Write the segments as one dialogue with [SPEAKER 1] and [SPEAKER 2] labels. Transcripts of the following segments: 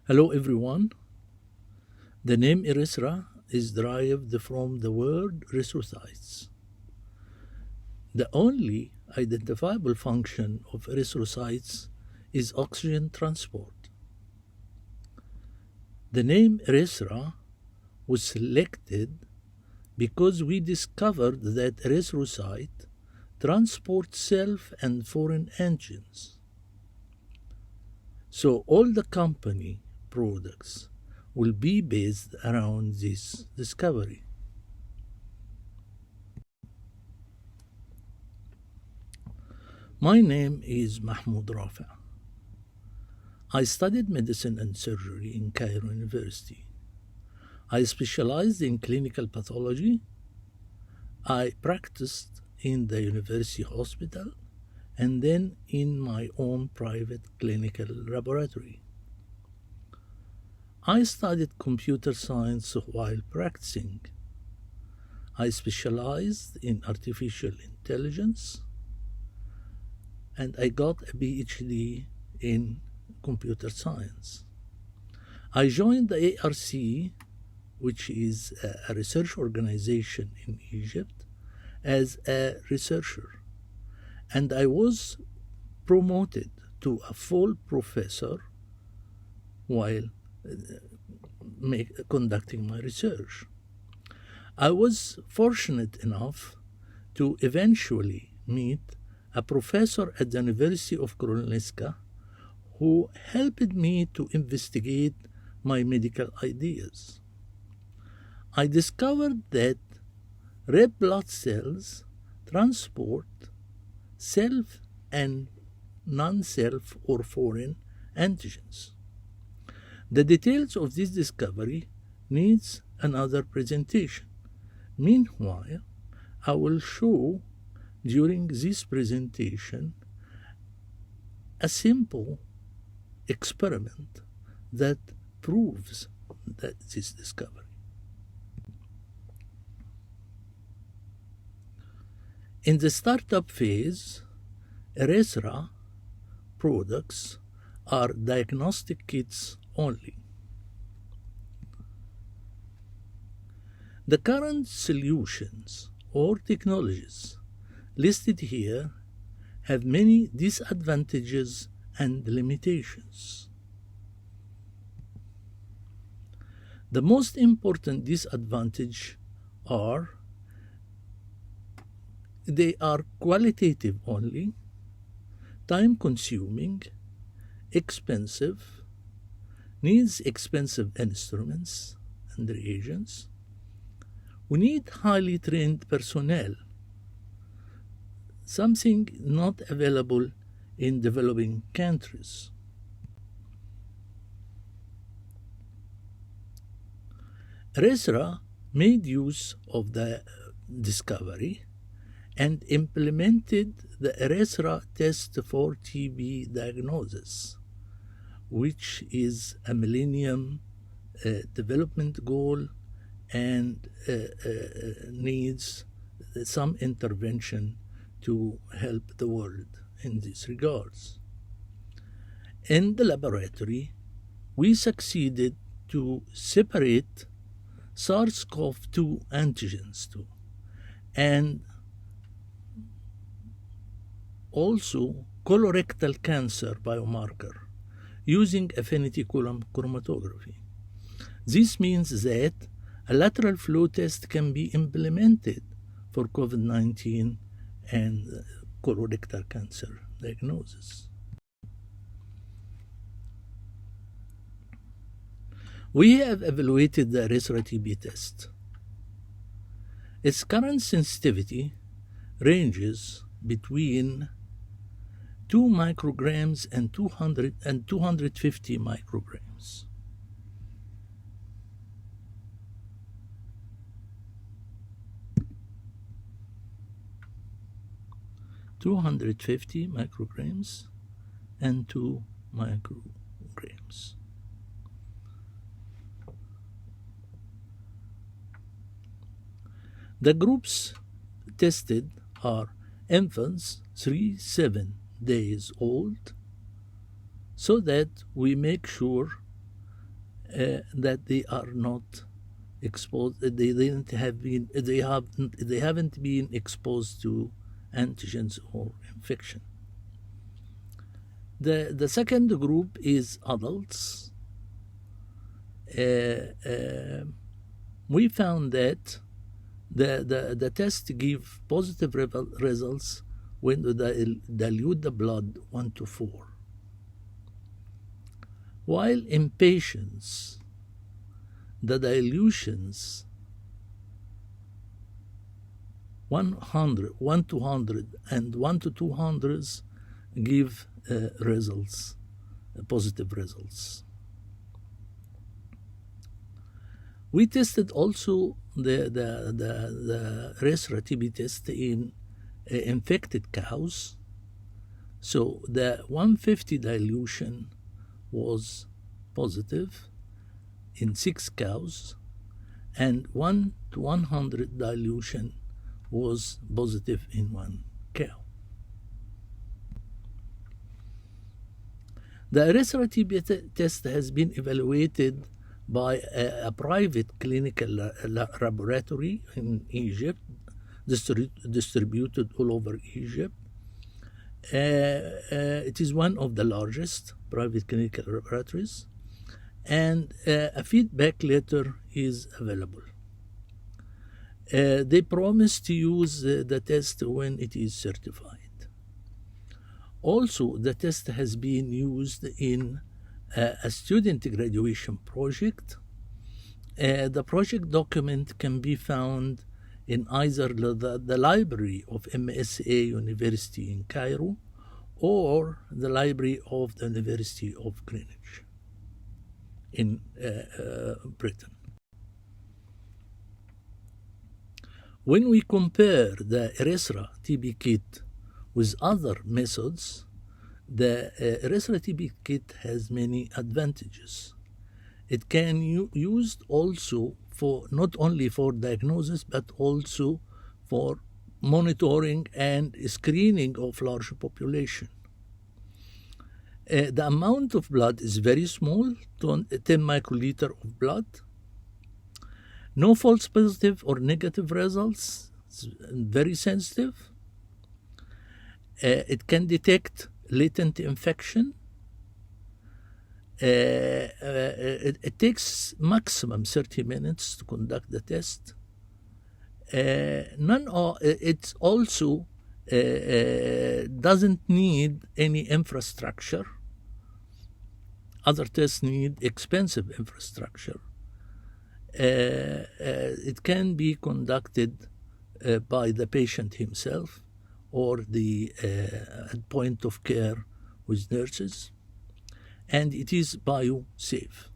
[SPEAKER 1] Hello everyone. The name Erythra is derived from the word erythrocytes. The only identifiable function of erythrocytes is oxygen transport. The name Erythra was selected because we discovered that erythrocyte transports self and foreign antigens. So all the company products will be based around this discovery. My name is Mahmoud Rafea. I studied medicine and surgery in Cairo University. I specialized in clinical pathology. I practiced in the university hospital and then in my own private clinical laboratory. I studied computer science while practicing. I specialized in artificial intelligence and I got a PhD in computer science. I joined the ARC, which is a research organization in Egypt, as a researcher, and I was promoted to a full professor while conducting my research. I was fortunate enough to eventually meet a professor at the University of Karolinska who helped me to investigate my medical ideas. I discovered that red blood cells transport self and non-self or foreign antigens. The details of this discovery needs another presentation. Meanwhile, I will show during this presentation a simple experiment that proves this discovery. In the startup phase, Erythra products are diagnostic kits only. The current solutions or technologies listed here have many disadvantages and limitations. The most important disadvantage are they are qualitative only, time-consuming, expensive, needs expensive instruments and reagents. We need highly trained personnel, something not available in developing countries. Erythra made use of the discovery and implemented the Erythra test for TB diagnosis, which is a millennium development goal and needs some intervention to help the world in these regards. In the laboratory, we succeeded to separate SARS-CoV-2 antigens too, and also colorectal cancer biomarker using affinity column chromatography. This means that a lateral flow test can be implemented for COVID-19 and colorectal cancer diagnosis. We have evaluated the Erythra TB test. Its current sensitivity ranges between 2 micrograms and 250 micrograms. (250 micrograms and 2 micrograms). The groups tested are infants 3-7 days old, so that we make sure that they are not exposed. They haven't been exposed to antigens or infection. The second group is adults. We found that the test give positive results when they dilute the blood 1 to 4. While in patients, the dilutions 1 to 100 and 1 to 200 give results, positive results. We tested also the Erythra TB test in infected cows. So the 150 dilution was positive in 6 cows, and 1 to 100 dilution was positive in 1 cow. The Erythra TB test has been evaluated by a private clinical laboratory in Egypt, distributed all over Egypt. It is one of the largest private clinical laboratories, and a feedback letter is available. They promise to use the test when it is certified. Also, the test has been used in a student graduation project. The project document can be found in either the library of MSA University in Cairo or the library of the University of Greenwich in Britain. When we compare the Erythra TB kit with other methods, the Erythra TB kit has many advantages. It can be used also for not only for diagnosis but also for monitoring and screening of large population. The amount of blood is very small, 10 microliter of blood. No false positive or negative results. It's very sensitive. It can detect latent infection. It takes maximum 30 minutes to conduct the test. It also doesn't need any infrastructure. Other tests need expensive infrastructure. It can be conducted by the patient himself or the point of care with nurses, and it is bio-safe.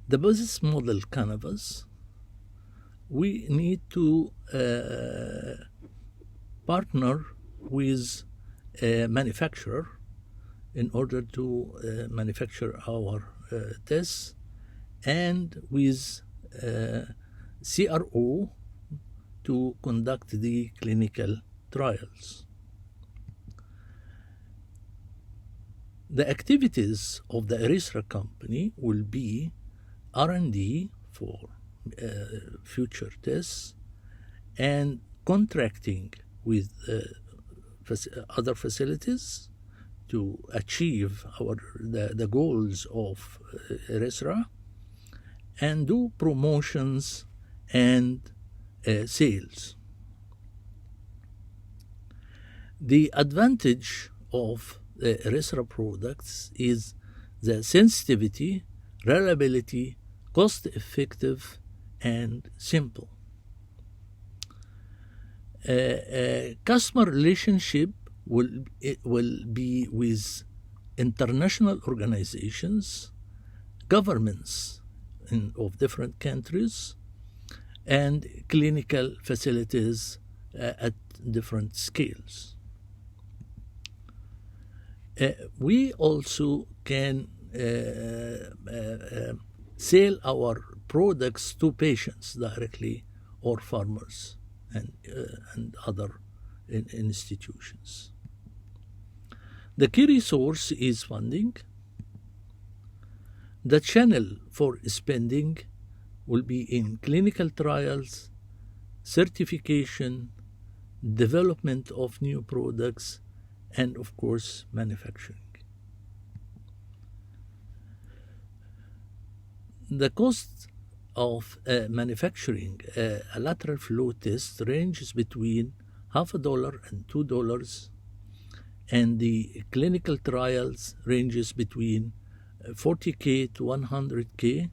[SPEAKER 1] The business model canvas, we need to partner with a manufacturer in order to manufacture our tests, and with CRO to conduct the clinical trials. The activities of the Erythra company will be R&D for future tests and contracting with other facilities to achieve the goals of Erythra, and do promotions and sales. The advantage of the Erythra products is the sensitivity, reliability, cost-effective, and simple. Customer relationship will be with international organizations, governments of different countries, and clinical facilities at different scales. We also can sell our products to patients directly, or farmers and other institutions. The key resource is funding. The channel for spending will be in clinical trials, certification, development of new products, and of course, manufacturing. The cost of manufacturing a lateral flow test ranges between $0.50 and $2, and the clinical trials ranges between $40,000 to $100,000.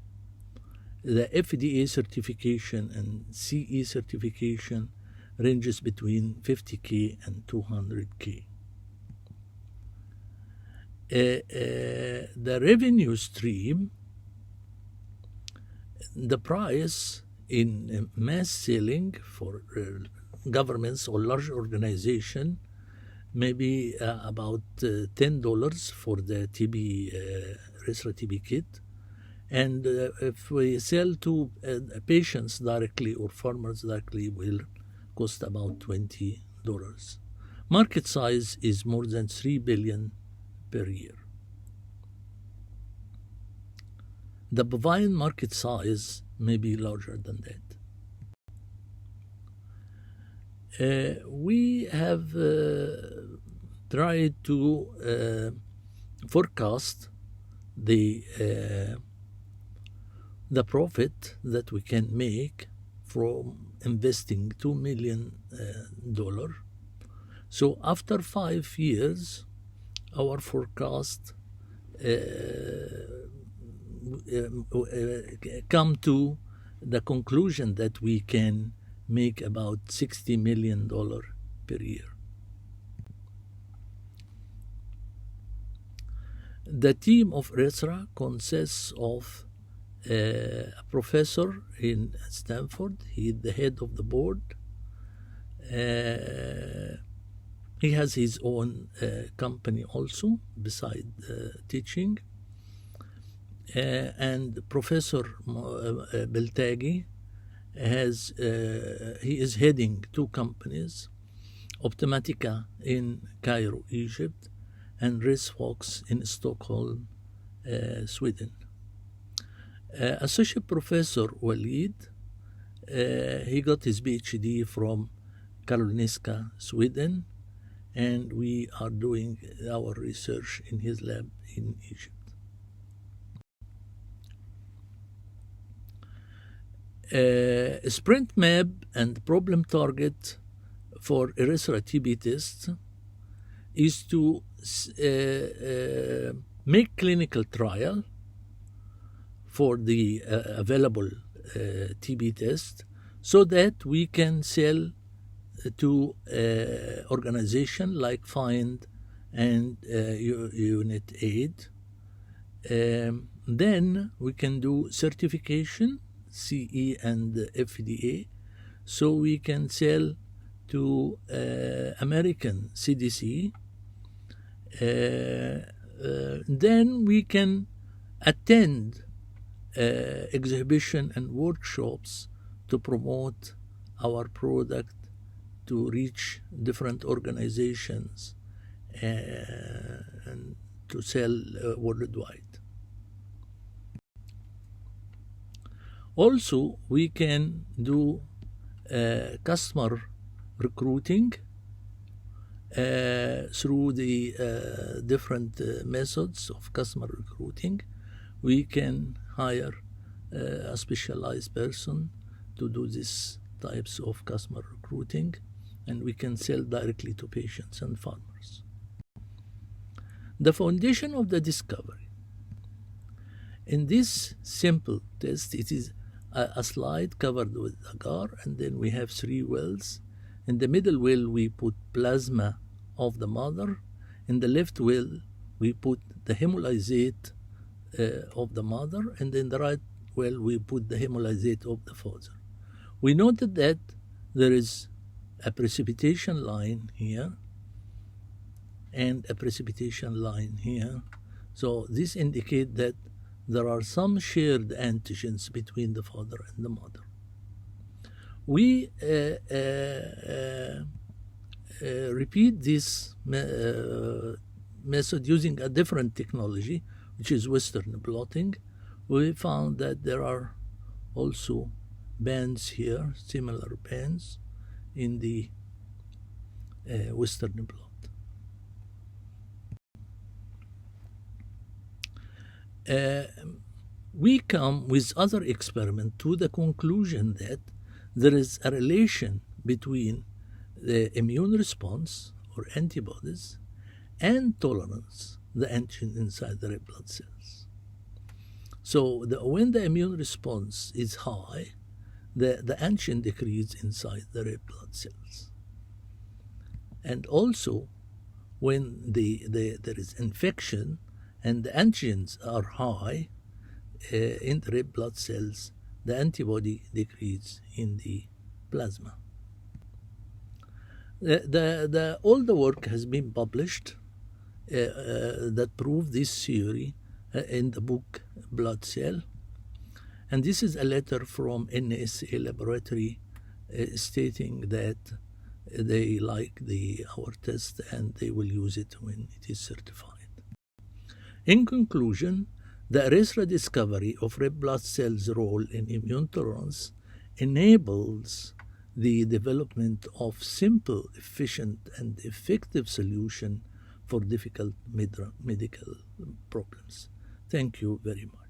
[SPEAKER 1] The FDA certification and CE certification ranges between $50,000 and $200,000. The revenue stream, the price in mass selling for governments or large organizations may be about $10 for the Erythra TB kit. And if we sell to patients directly or farmers directly, will cost about $20. Market size is more than $3 billion per year. The bovine market size may be larger than that. We have tried to forecast the profit that we can make from investing $2 million. So after 5 years, our forecast come to the conclusion that we can make about $60 million per year. The team of Erythra consists of a professor in Stanford. He's the head of the board. He has his own company also beside teaching. And Professor Beltagi he is heading 2 companies, Optimatica in Cairo, Egypt, and ResFox in Stockholm, Sweden. Associate Professor Walid, he got his PhD from Karolinska, Sweden, and we are doing our research in his lab in Egypt. Sprint map and problem target for Erythra TB tests is to make clinical trial for the available TB test so that we can sell to organization like FIND and Unit Aid. Then we can do certification, CE and FDA, so we can sell to American CDC. Then we can attend exhibition and workshops to promote our product to reach different organizations and to sell worldwide. Also, we can do customer recruiting through the different methods of customer recruiting. We can hire a specialized person to do these types of customer recruiting, and we can sell directly to patients and farmers. The foundation of the discovery. In this simple test, it is a slide covered with agar, and then we have 3 wells. In the middle well, we put plasma of the mother. In the left well, we put the hemolysate of the mother, and in the right well, we put the hemolysate of the father. We noted that there is a precipitation line here and a precipitation line here. So this indicates that there are some shared antigens between the father and the mother. We repeat this method using a different technology, which is Western blotting. we found that there are also bands here, similar bands in the Western blot. We come with other experiment to the conclusion that there is a relation between the immune response or antibodies and tolerance, the antigen inside the red blood cells. So when the immune response is high, the antigen decreases inside the red blood cells. And also, when there is infection and the antigens are high in the red blood cells, the antibody decreases in the plasma. All the work has been published that prove this theory in the book Blood Cell. And this is a letter from NSA laboratory stating that they like our test and they will use it when it is certified. In conclusion, the Erythra discovery of red blood cells' role in immune tolerance enables the development of simple, efficient, and effective solution for difficult medical problems. Thank you very much.